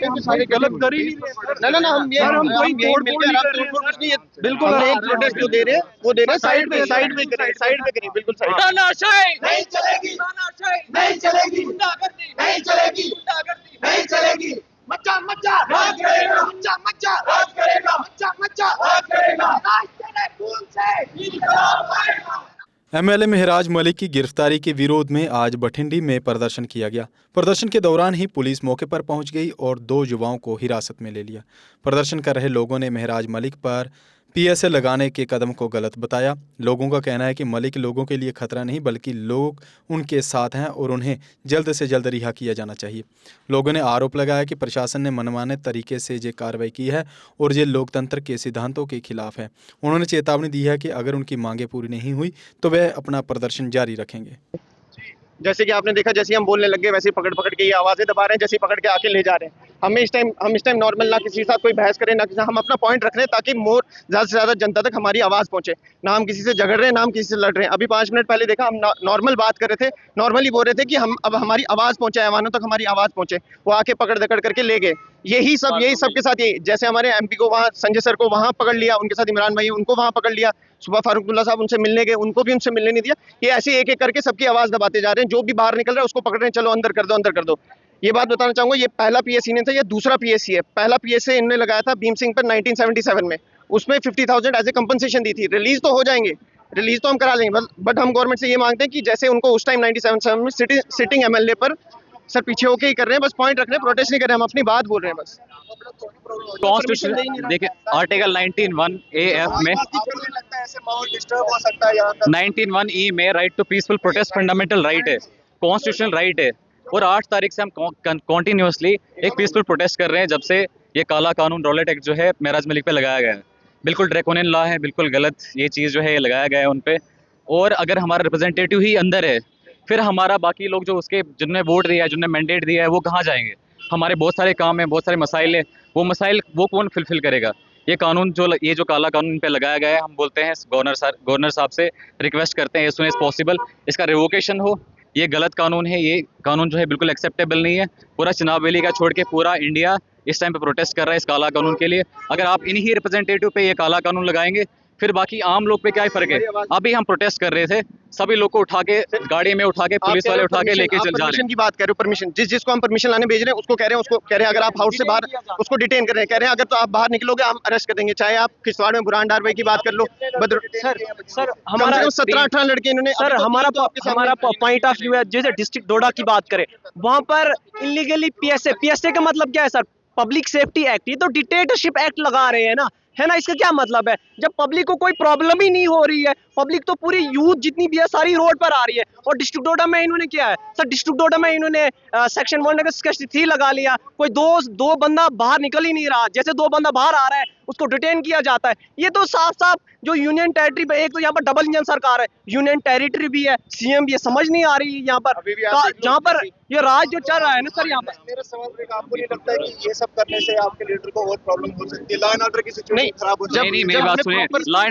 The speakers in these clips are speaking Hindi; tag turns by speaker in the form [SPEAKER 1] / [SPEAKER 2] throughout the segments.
[SPEAKER 1] हम सारे गलत कर ही नहीं रहे। ना हम ये हम कोई तोड़ फोड़ कुछ नहीं, बिल्कुल एक प्रोटेस्ट जो दे रहे हैं वो दे रहे हैं साइड पे करें बिल्कुल साइड।
[SPEAKER 2] तानाशाही नहीं चलेगी, तानाशाही नहीं चलेगी, गुंडागर्दी नहीं चलेगी, गुंडागर्दी नहीं चलेगी। मच्चा मच्चा राज करेगा, मच्चा मच्चा राज करेगा, मच्चा मच्चा राज करेगा, राज तेरे खून से इंकलाब आएगा।
[SPEAKER 3] एमएलए महराज मलिक की गिरफ्तारी के विरोध में आज बठिंडी में प्रदर्शन किया गया। प्रदर्शन के दौरान ही पुलिस मौके पर पहुंच गई और 2 युवाओं को हिरासत में ले लिया। प्रदर्शन कर रहे लोगों ने महराज मलिक पर पीएसए लगाने के कदम को गलत बताया। लोगों का कहना है कि मलिक लोगों के लिए खतरा नहीं बल्कि लोग उनके साथ हैं और उन्हें जल्द से जल्द रिहा किया जाना चाहिए। लोगों ने आरोप लगाया कि प्रशासन ने मनमाने तरीके से ये कार्रवाई की है और ये लोकतंत्र के सिद्धांतों के खिलाफ है। उन्होंने चेतावनी दी है कि अगर उनकी मांगें पूरी नहीं हुई तो वह अपना प्रदर्शन जारी रखेंगे।
[SPEAKER 1] जैसे कि आपने देखा, जैसे हम बोलने लगे वैसे पकड़ के ये आवाजें दबा रहे हैं, जैसे पकड़ के आके ले जा रहे हैं। हम इस टाइम नॉर्मल, ना किसी के साथ कोई बहस करें, ना किसी, हम अपना पॉइंट रख रहे हैं ताकि ज्यादा से ज्यादा जनता तक हमारी आवाज पहुंचे। ना हम किसी से झगड़ रहे हैं, ना हम किसी से लड़ रहे हैं। अभी 5 मिनट पहले देखा, हम नॉर्मल बात कर रहे थे, नॉर्मली बोल रहे थे कि हम अब हमारी आवाज पहुंचे, ऐवानों तक हमारी आवाज पहुंचे। वो आके पकड़ करके ले गए। यही सब के साथ, यही जैसे हमारे एमपी को वहाँ संजय सर को वहाँ पकड़ लिया, उनके साथ इमरान भाई उनको वहाँ पकड़ लिया, सुबह फारूकुल्ला साहब उनसे मिलने गए, उनको भी उनसे मिलने नहीं दिया। ये ऐसे एक करके सबकी आवाज दबाते जा रहे हैं। जो भी बाहर निकल रहा है उसको पकड़ रहे हैं, चलो अंदर कर दो। ये बात बताना चाहूंगा, ये पहला पीएससी नहीं था, ये दूसरा पीएससी है। पहला पीएससी इन्होंने लगाया था भीम सिंह पर 1977 में, उसमें 50,000 एज ए कंपनसेशन दी थी। रिलीज तो हो जाएंगे, रिलीज तो हम करा लेंगे, बट हम गवर्नमेंट से ये मांगते हैं कि जैसे उनको उस टाइम 1977 में सिटिंग एमएलए पर सर पीछे होके ही कर रहे हैं, बस पॉइंट रख रहे हैं, प्रोटेस्ट नहीं कर रहे हैं, हम अपनी बात बोल रहे हैं बस।
[SPEAKER 4] कॉन्स्टिट्यूशन देखिए आर्टिकल 19(1)(a)(f) में 19(1)(e) में right to peaceful protest fundamental right है, कॉन्स्टिट्यूशनल राइट है। और 8 तारीख से हम कॉन्टिन्यूसली एक पीसफुल प्रोटेस्ट कर रहे हैं जब से ये काला कानून रॉलेट एक्ट जो है महराज मलिक पे लगाया गया है। बिल्कुल ड्रैकोनियन लॉ है, बिल्कुल गलत ये चीज़ जो है ये लगाया गया है उन पे। और अगर हमारा रिप्रेजेंटेटिव ही अंदर है, फिर हमारा बाकी लोग जो उसके जिनने वोट दिया है, जिनने मैंडेट दिया है, वो कहाँ जाएंगे? हमारे बहुत सारे काम हैं, बहुत सारे मसाइल हैं, वो मसाइल वो कौन फुलफिल करेगा? ये कानून ये जो काला कानून पे लगाया गया है, हम बोलते हैं गवर्नर साहब से रिक्वेस्ट करते हैं एज सून एज पॉसिबल इसका रिवोकेशन हो। ये गलत कानून है, ये कानून जो है बिल्कुल एक्सेप्टेबल नहीं है। पूरा चुनाव वैली का छोड़ के पूरा इंडिया इस टाइम पे प्रोटेस्ट कर रहा है इस काला कानून के लिए। अगर आप इन्हीं रिप्रेजेंटेटिव पे ये काला कानून लगाएंगे, फिर बाकी आम लोग पे क्या ही फर्क है? अभी हम प्रोटेस्ट कर रहे थे, सभी लोग को उठा के गाड़ी में उठा के पुलिस वाले उठा के लेके चल जा रहे हैं।
[SPEAKER 1] की बात कर रहे हो, परमिशन जिसको हम परमिशन लाने भेज रहे हैं उसको कह रहे हैं अगर आप हाउस से बाहर, उसको डिटेन कर रहे हैं, कह रहे हैं अगर तो आप बाहर निकलोगे हम अरेस्ट कर देंगे। चाहे आप किश्तवाड़ में बुरहान डार भाई की बात कर लो,
[SPEAKER 5] सर हमारा
[SPEAKER 1] 17-18 लड़के इन्होंने।
[SPEAKER 5] सर हमारा पॉइंट ऑफ व्यू है, जैसे डिस्ट्रिक्ट डोडा की बात करें, वहां पर इलीगली पीएसए का मतलब क्या है सर? Public safety act. ये तो डिक्टेटरशिप एक्ट लगा रहे हैं ना, है ना? इसका क्या मतलब है? जब पब्लिक को कोई प्रॉब्लम ही नहीं हो रही है, पब्लिक तो पूरी यूथ जितनी भी है सारी रोड पर आ रही है। और डिस्ट्रिक्ट डोडा में इन्होंने क्या है सर? डिस्ट्रिक्ट डोडा में इन्होंने सेक्शन 163 लगा लिया। कोई दो बंदा बाहर निकल ही नहीं रहा, जैसे 2 बंदा बाहर आ रहा है उसको डिटेन किया जाता है। ये तो साफ साफ जो यूनियन टेरिटरी पे, एक तो यहाँ पर डबल इंजन सरकार है, यूनियन टेरिटरी भी है, सीएम भी है, समझ नहीं आ रही है यहाँ पर जहाँ पर ये राज जो चल रहा है ना सर यहाँ पर।
[SPEAKER 1] मेरा सवाल है, आपको नहीं लगता है कि ये सब करने से आपके लीडर को और प्रॉब्लम हो सकती है? लॉ एंड ऑर्डर की सिचुएशन खराब हो जाए।
[SPEAKER 4] नहीं, मेरी बात सुनिए। लॉ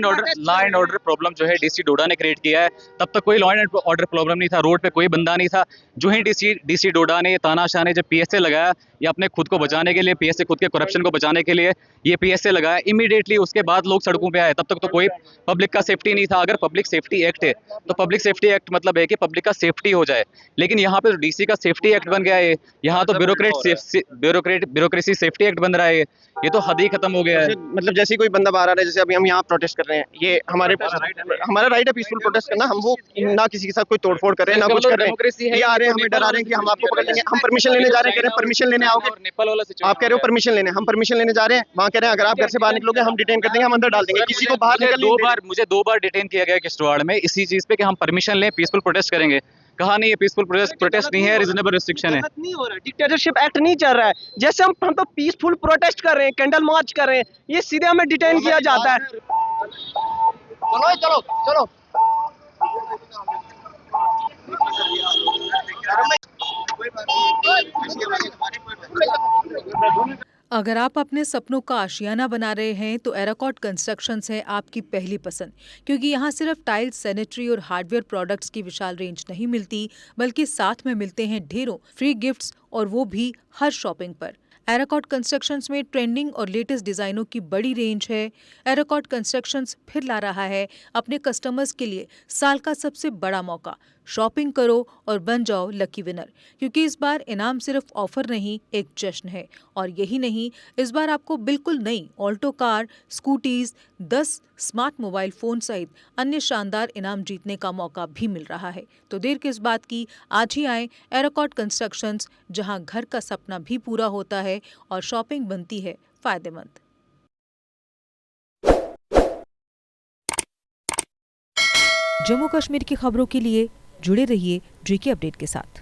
[SPEAKER 4] एंड ऑर्डर प्रॉब्लम जो है डीसी डोडा ने क्रिएट किया है। तब तक कोई लॉ एंड ऑर्डर प्रॉब्लम नहीं था, रोड पे कोई बंदा नहीं था। जो ही डीसी डोडा ने, तानाशाह ने जब पीएसए लगाया, ये अपने खुद को बचाने के लिए, पीएसए खुद के करप्शन को बचाने के लिए ये पीएसए लगाया, इमीडिएटली उसके बाद लोग सड़कों पे आए। तब तक तो कोई पब्लिक का सेफ्टी नहीं था। अगर पब्लिक सेफ्टी एक्ट है तो पब्लिक सेफ्टी एक्ट मतलब है कि पब्लिक का सेफ्टी हो जाए, लेकिन यहाँ पे डीसी का सेफ्टी एक्ट बन गया है। यहाँ तो ब्यूरोक्रेसी सेफ्टी एक्ट बन रहा है। ये तो हद ही खत्म हो गया है।
[SPEAKER 1] मतलब जैसे कोई बंदा बाहर आ रहा है, जैसे अभी हम यहाँ प्रोटेस्ट कर रहे हैं, ये हमारा राइट है पीसफुल प्रोटेस्ट करना। हम वो ना किसी के साथ कोई तोड़फोड़ कर रहे हैं, ना कुछ कर रहे हैं। ये आ रहे हैं, हमें डरा रहे हैं कि हम आपको पकड़ लेंगे। हम परमिशन लेने जा रहे हैं, कह रहे हैं परमिशन लेने आओगे, आप कह रहे हो परमिशन लेने, हम परमिशन लेने जा रहे हैं, वहाँ कह रहे हैं अगर आप घर से बाहर निकलोगे हम डिटेन कर देंगे, हम अंदर डाल देंगे। किसी को बाहर निकलने
[SPEAKER 4] मुझे 2 बार डिटेन किया गया किश्तवाड़ में इसी चीज पे कि हम परमिशन लें, पीसफुल प्रोटेस्ट करेंगे। कहा नहीं, ये पीसफुल प्रोटेस्ट नहीं है, रीजनेबल रिस्ट्रिक्शन है।
[SPEAKER 5] नहीं हो रहा है, डिक्टेटरशिप एक्ट नहीं चल रहा है। जैसे हम तो पीसफुल प्रोटेस्ट कर रहे हैं, कैंडल मार्च कर रहे हैं, ये सीधे हमें डिटेन किया जाता है।
[SPEAKER 1] चलो
[SPEAKER 6] अगर आप अपने सपनों का आशियाना बना रहे हैं तो एराकॉट कंस्ट्रक्शंस है आपकी पहली पसंद, क्योंकि यहाँ सिर्फ टाइल्स, सैनिटरी और हार्डवेयर प्रोडक्ट्स की विशाल रेंज नहीं मिलती, बल्कि साथ में मिलते हैं ढेरों फ्री गिफ्ट्स, और वो भी हर शॉपिंग पर। एराकॉट कंस्ट्रक्शंस में ट्रेंडिंग और लेटेस्ट डिजाइनों की बड़ी रेंज है। एराकॉट कंस्ट्रक्शंस फिर ला रहा है अपने कस्टमर्स के लिए साल का सबसे बड़ा मौका। शॉपिंग करो और बन जाओ लकी विनर, क्योंकि इस बार इनाम सिर्फ ऑफर नहीं, एक जश्न है। और यही नहीं, इस बार आपको बिल्कुल नई Alto car, scooties, 10 smart mobile phone सहित अन्य शानदार इनाम जीतने का मौका भी मिल रहा है। तो देर किस बात की, आज ही आए एराकॉट कंस्ट्रक्शंस, जहां घर का सपना भी पूरा होता है और शॉपिंग बनती है फायदेमंद। जम्मू कश्मीर की खबरों के लिए जुड़े रहिए JK अपडेट के साथ।